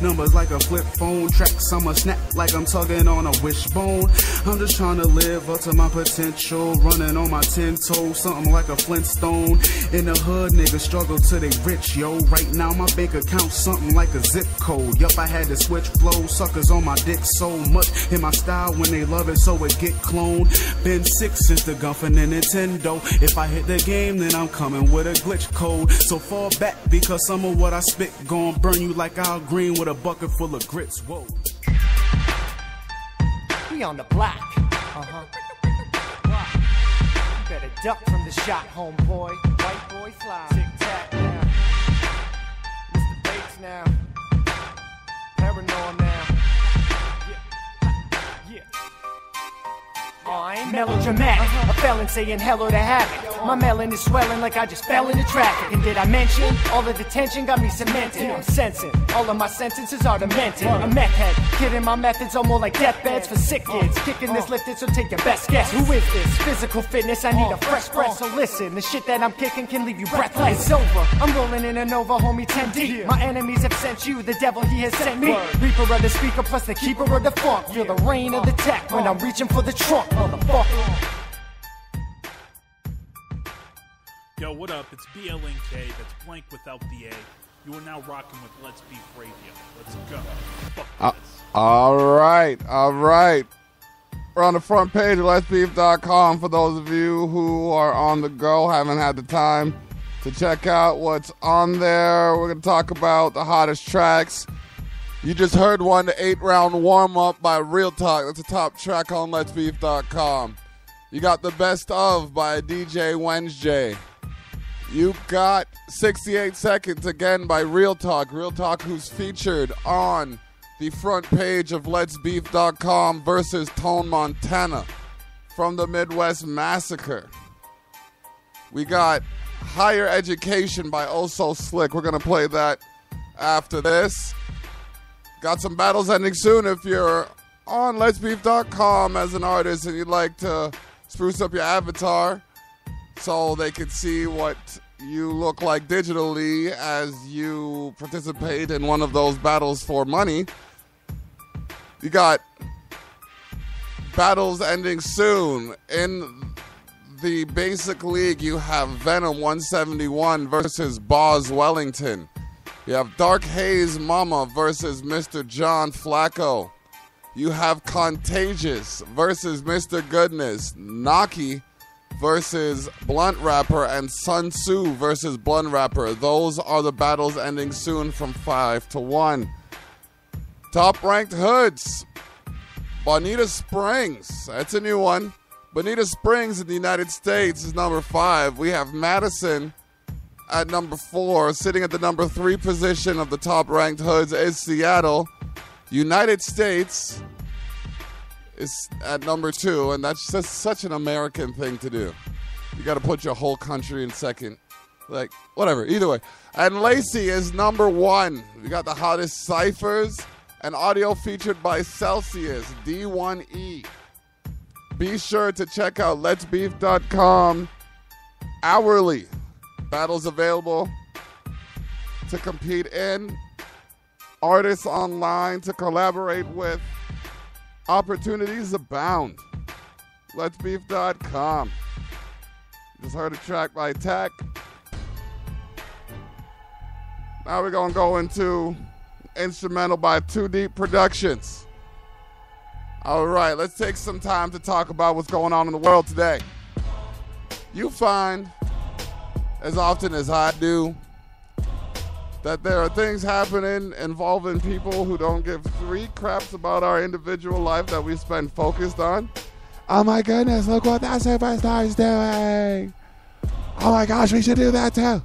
Numbers like a flip phone, tracks I'ma snap like I'm tugging on a wishbone. I'm just trying to live up to my potential, running on my 10 toes, something like a Flintstone. In the hood, niggas struggle till they rich, yo. Right now my bank account something like a zip code. Yup, I had to switch flows, suckers on my dick so much in my style when they love it, so it get cloned. Been sick since the gun for the Nintendo. If I hit the game, then I'm coming with a glitch code. So fall back, because some of what I spit gon' burn you like Al Green with a bucket full of grits. Whoa. We on the block. You better duck from the shot, homeboy. White boy fly. Tic tac now. Mr. Bates now. Paranoid now. Yeah. I'm melodramatic, a felon saying hello to havoc. My melon is swelling like I just fell into traffic. And did I mention all of the tension got me cemented? I'm sensing all of my sentences are demented. A meth head, kidding, my methods are more like deathbeds for sick kids. Kicking this lifted, so take your best guess. Who is this? Physical fitness, I need a fresh breath. So listen, the shit that I'm kicking can leave you breathless. It's over, I'm rolling in a Nova, homie, 10 deep. My enemies have sent you, the devil he has sent me. Reaper of the speaker plus the keeper of the funk. Feel the rain of the tech when I'm reaching for the trunk, motherfucker. Yo, what up? It's BLNK, that's blank without the A. You are now rocking with Let's Beef Radio. Let's go. Fuck this. All right. We're on the front page of letsbeef.com for those of you who are on the go, haven't had the time to check out what's on there. We're going to talk about the hottest tracks. You just heard one, the 8-round warm-up by Real Talk. That's a top track on letsbeef.com. You got the best of by DJ Wednesday. You got 68 Seconds again by Real Talk. Real Talk, who's featured on the front page of letsbeef.com versus Tone Montana from the Midwest Massacre. We got Higher Education by Oh So Slick. We're going to play that after this. Got some battles ending soon. If you're on letsbeef.com as an artist and you'd like to spruce up your avatar so they can see what you look like digitally as you participate in one of those battles for money, you got battles ending soon. In the basic league, you have Venom 171 versus Boz Wellington. You have Dark Haze Mama versus Mr. John Flacco. You have Contagious versus Mr. Goodness. Naki versus Blunt Rapper, and Sun Tzu versus Blunt Rapper. Those are the battles ending soon from 5 to 1. Top ranked hoods. Bonita Springs. That's a new one. Bonita Springs in the United States is number 5. We have Madison at number 4. Sitting at the number 3 position of the top ranked hoods is Seattle. United States is at number 2, and that's just such an American thing to do. You got to put your whole country in second. Like, whatever, either way. And Lacey is number 1. We got the hottest ciphers and audio featured by Celsius, D1E. Be sure to check out letsbeef.com hourly. Battles available to compete in, artists online to collaborate with. Opportunities abound. Letsbeef.com. Just heard a track by Tech. Now we're going to go into instrumental by Too Deep Productions. All right, let's take some time to talk about what's going on in the world today. You find, as often as I do, that there are things happening involving people who don't give 3 craps about our individual life that we spend focused on. Oh my goodness, look what that superstar is doing. Oh my gosh, we should do that too.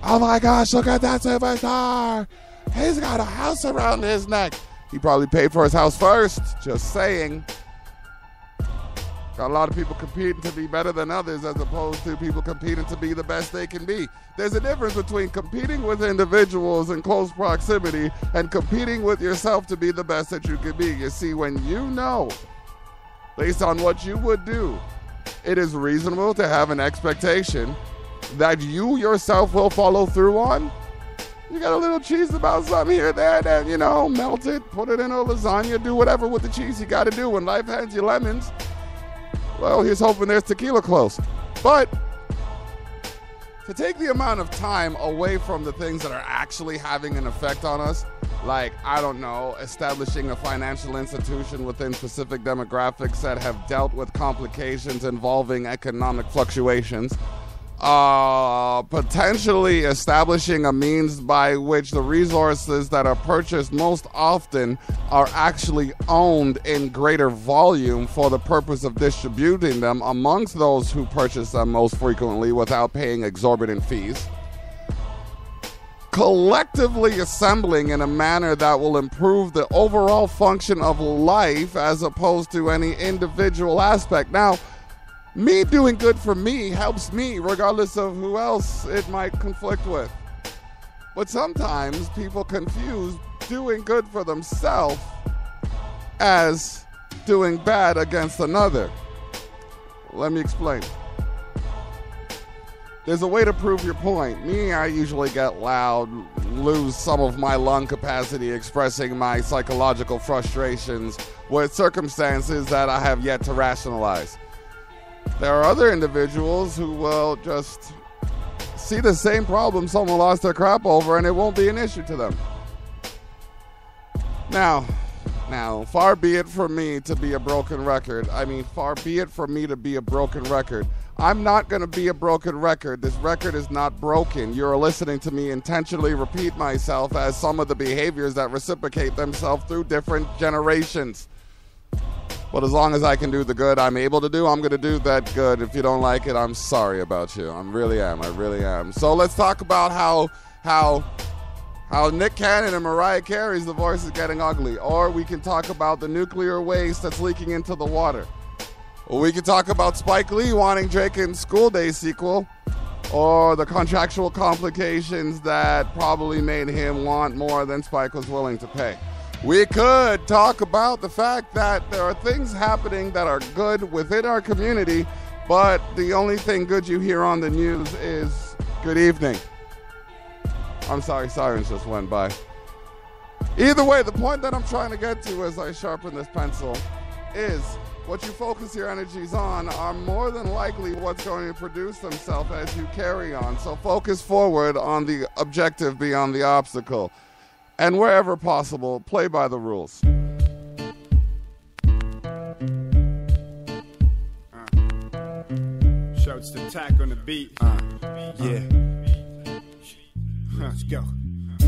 Oh my gosh, look at that superstar. He's got a house around his neck. He probably paid for his house first, just saying. Got a lot of people competing to be better than others as opposed to people competing to be the best they can be. There's a difference between competing with individuals in close proximity and competing with yourself to be the best that you can be. You see, when you know, based on what you would do, it is reasonable to have an expectation that you yourself will follow through on, You got a little cheese about something here or there, then, you know, melt it, put it in a lasagna, do whatever with the cheese you got to do. When life hands you lemons, well, here's hoping there's tequila close. But to take the amount of time away from the things that are actually having an effect on us, like, I don't know, establishing a financial institution within specific demographics that have dealt with complications involving economic fluctuations, potentially establishing a means by which the resources that are purchased most often are actually owned in greater volume for the purpose of distributing them amongst those who purchase them most frequently without paying exorbitant fees. Collectively assembling in a manner that will improve the overall function of life as opposed to any individual aspect. Now, me doing good for me helps me regardless of who else it might conflict with. But sometimes people confuse doing good for themselves as doing bad against another. Let me explain. There's a way to prove your point. Me, I usually get loud, lose some of my lung capacity expressing my psychological frustrations with circumstances that I have yet to rationalize. There are other individuals who will just see the same problem someone lost their crap over and it won't be an issue to them. Now, far be it from me to be a broken record. Far be it from me to be a broken record. I'm not going to be a broken record. This record is not broken. You're listening to me intentionally repeat myself as some of the behaviors that reciprocate themselves through different generations. But as long as I can do the good I'm able to do, I'm going to do that good. If you don't like it, I'm sorry about you. I really am. So let's talk about how Nick Cannon and Mariah Carey's divorce is getting ugly. Or we can talk about the nuclear waste that's leaking into the water. Or we can talk about Spike Lee wanting Drake and School Day sequel. Or the contractual complications that probably made him want more than Spike was willing to pay. We could talk about the fact that there are things happening that are good within our community, but the only thing good you hear on the news is good evening. I'm sorry, sirens just went by. Either way, the point that I'm trying to get to as I sharpen this pencil is what you focus your energies on are more than likely what's going to produce themselves as you carry on. So focus forward on the objective beyond the obstacle. And wherever possible, play by the rules. Shouts to Tack on the beat. Yeah. Let's go.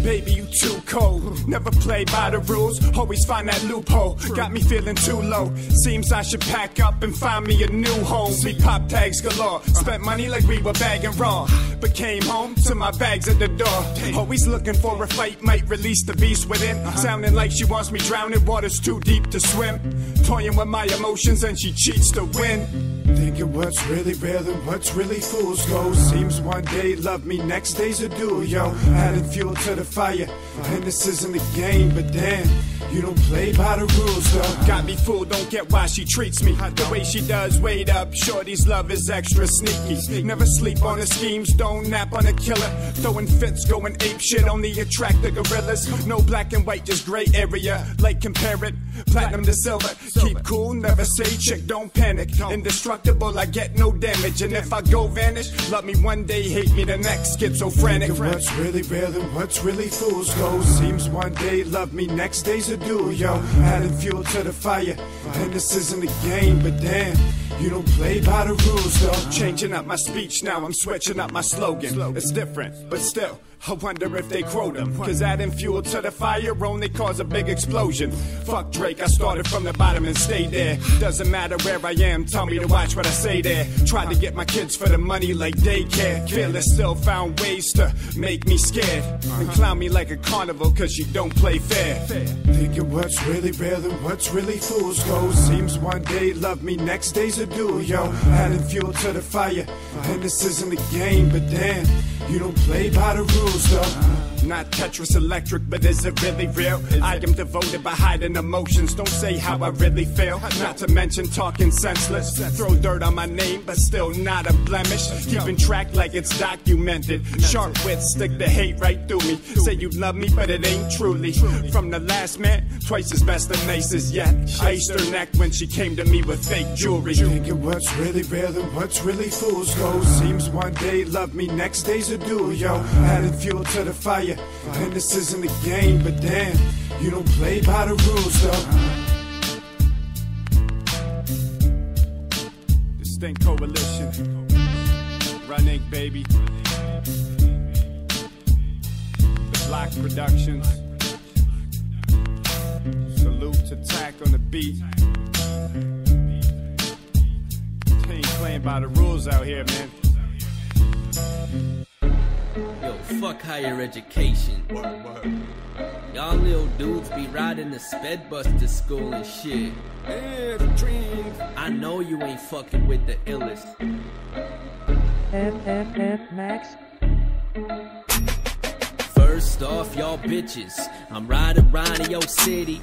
Baby, you too cold. Never play by the rules. Always find that loophole. Got me feeling too low. Seems I should pack up and find me a new home. We pop tags galore. Spent money like we were bagging raw. But came home to my bags at the door. Always looking for a fight. Might release the beast within. Sounding like she wants me drowning. Water's too deep to swim. Toying with my emotions and she cheats to win. Thinking what's really real and what's really fool's gold. Seems one day love me, next day's a duel, yo. Adding fuel to the fire, and this isn't a game, but damn, you don't play by the rules, though. Got me fooled, don't get why she treats me the way she does. Wait up, shorty's love is extra sneaky. Never sleep on the schemes, don't nap on a killer. Throwing fits, going ape shit, only attract the gorillas. No black and white, just gray area. Like compare it, platinum to silver. Keep cool, never say chick, don't panic. Indestructible, I get no damage. And if I go vanish, love me one day, hate me the next. Schizophrenic. What's really real and what's really fool's gold. Seems one day love me, next day's a duel, yo. Adding fuel to the fire, and this isn't a game, but damn, you don't play by the rules, though. Changing up my speech now, I'm switching up my slogan. It's different, but still, I wonder if they quote him. Cause adding fuel to the fire only cause a big explosion. Fuck Drake, I started from the bottom and stayed there. Doesn't matter where I am, tell me to watch what I say there. Tried to get my kids for the money like daycare. Fearless still found ways to make me scared. And clown me like a carnival cause you don't play fair. Thinking what's really real and what's really fool's gold. Seems one day love me, next day's a duel, yo. Adding fuel to the fire, and this isn't a game, but damn, you don't play by the rules, though. Not Tetris electric, but is it really real? I am devoted by hiding emotions. Don't say how I really feel. Not to mention talking senseless. Throw dirt on my name, but still not a blemish. Keeping track like it's documented. Sharp wits stick the hate right through me. Say you love me, but it ain't truly. From the last man, twice as best of aces yet. I iced her neck when she came to me with fake jewelry. Thinking what's really real and what's really fool's gold. Seems one day love me, next day's a duel, yo. Added fuel to the fire, and this isn't a game, but damn, you don't play by the rules, though. Distinct Coalition, Run Inc., baby. The Block Productions. Salute to Tack on the beat. Ain't playing by the rules out here, man. Yo, fuck higher education. Y'all little dudes be riding the sped bus to school and shit. I know you ain't fucking with the illest. Max. First off, y'all bitches, I'm riding around in your city.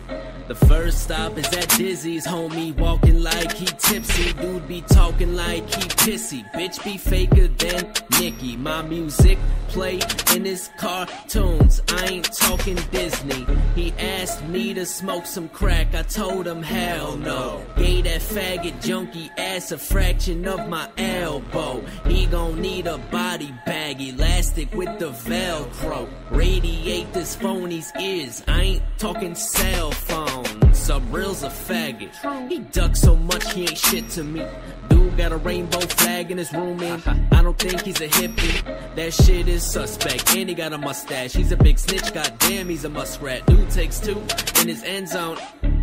The first stop is at Dizzy's, homie, walking like he tipsy. Dude be talking like he pissy. Bitch be faker than Nicky. My music play in his cartoons. I ain't talking Disney. He asked me to smoke some crack. I told him hell no. Gave that faggot junkie ass a fraction of my elbow. He gon' need a body bag, elastic with the Velcro. Radiate this phony's ears. I ain't talking cell phone. Subreal's a faggot. He ducks so much he ain't shit to me. Dude got a rainbow flag in his room and I don't think he's a hippie. That shit is suspect. And he got a mustache. He's a big snitch. Goddamn, he's a muskrat. Dude takes two in his end zone.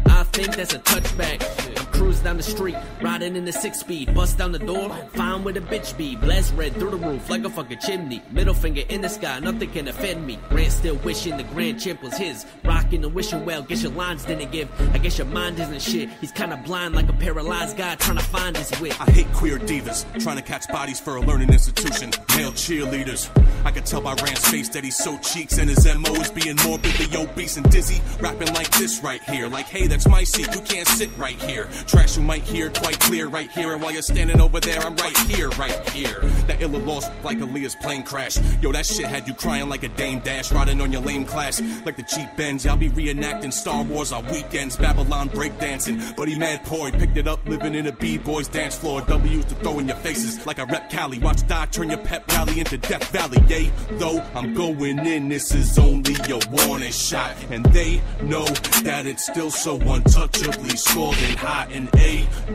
I think that's a touchback. I'm cruising down the street, riding in the 6-speed. Bust down the door, find where the bitch be. Blast red through the roof like a fucking chimney. Middle finger in the sky, nothing can offend me. Grant still wishing the grand champ was his. Rocking and wishing well, guess your lines didn't give. I guess your mind isn't shit. He's kinda blind like a paralyzed guy trying to find his wit. I hate queer divas, trying to catch bodies for a learning institution. Male cheerleaders. I can tell by Rand's face that he's so cheeks and his MO is being morbidly obese and dizzy. Rapping like this right here. Like, hey, that's my seat, you can't sit right here. Trash you might hear quite clear right here. And while you're standing over there, I'm right here, right here. That illa lost like Aaliyah's plane crash. Yo, that shit had you crying like a Dame Dash. Riding on your lame class like the cheap Benz. Y'all be reenacting Star Wars on weekends. Babylon breakdancing. But he mad poor, he picked it up living in a B-boy's dance floor. W's to throw in your faces like a rep Cali. Watch die turn your pep rally into Death Valley. Yay, though I'm going in, this is only a warning shot. And they know that it's still so untouchably scalding hot. And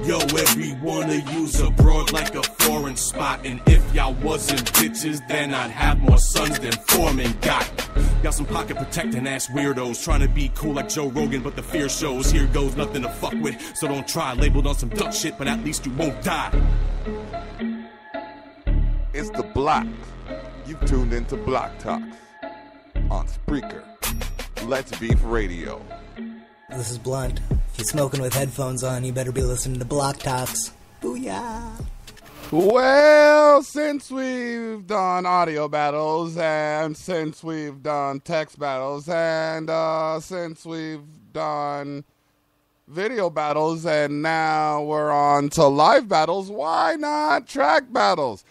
yo, every one of you's abroad like a foreign spot. And if y'all wasn't bitches, then I'd have more sons than Foreman got. Y'all some pocket protecting ass weirdos trying to be cool like Joe Rogan, but the fear shows. Here goes nothing to fuck with, so don't try. Labeled on some duck shit, but at least you won't die. It's the Block. You've tuned into Block Talks on Spreaker. Let's Beef Radio. This is Blunt. If you're smoking with headphones on, you better be listening to Block Talks. Booyah! Well, since we've done audio battles, and since we've done text battles, and since we've done video battles, and now we're on to live battles, why not track battles?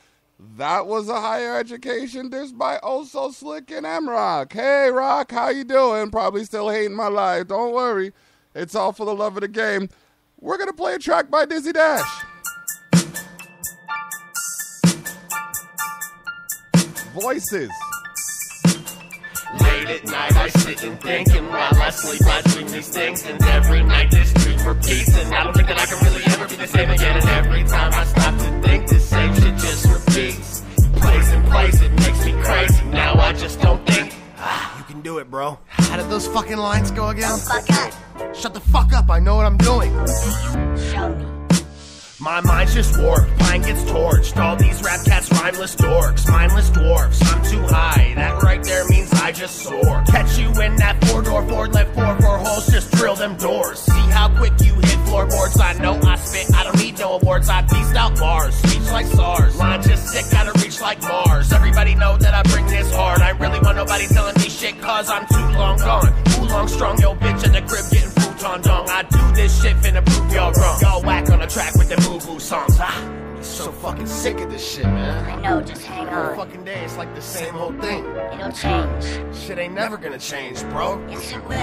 That was a higher education dish by Oh So Slick and M-Rock. Hey, Rock, how you doing? Probably still hating my life. Don't worry. It's all for the love of the game. We're going to play a track by Dizzy Dash. Voices. Late at night I sit and think, and while I sleep I dream these things, and every night this dream repeats, and I don't think that I can really ever be the same again, and every time I stop to think, the same shit just repeats. Place and place, it makes me crazy, now I just don't think. You can do it, bro. How did those fucking lines go again? Oh, fuck up. Shut the fuck up, I know what I'm doing. Show me. My mind's just warped, mine gets torched. All these rap cats, rhymeless dorks, mindless dwarfs. I'm too high, that right there means I just soar. Catch you in that 4-door Ford, left 4 holes, just drill them doors. See how quick you hit floorboards. I know I spit, I don't need no awards. I beast out bars, speech like SARS. Line just sick, gotta reach like Mars. Everybody know that I bring this hard. I really want nobody telling me shit, I do this shit finna prove y'all wrong. Y'all whack on the track with the boo-boo songs. I'm so fucking sick of this shit, man. I know, just hang on. Every fucking day it's like the same old thing. It'll change. Shit ain't never gonna change, bro. Yes, it will.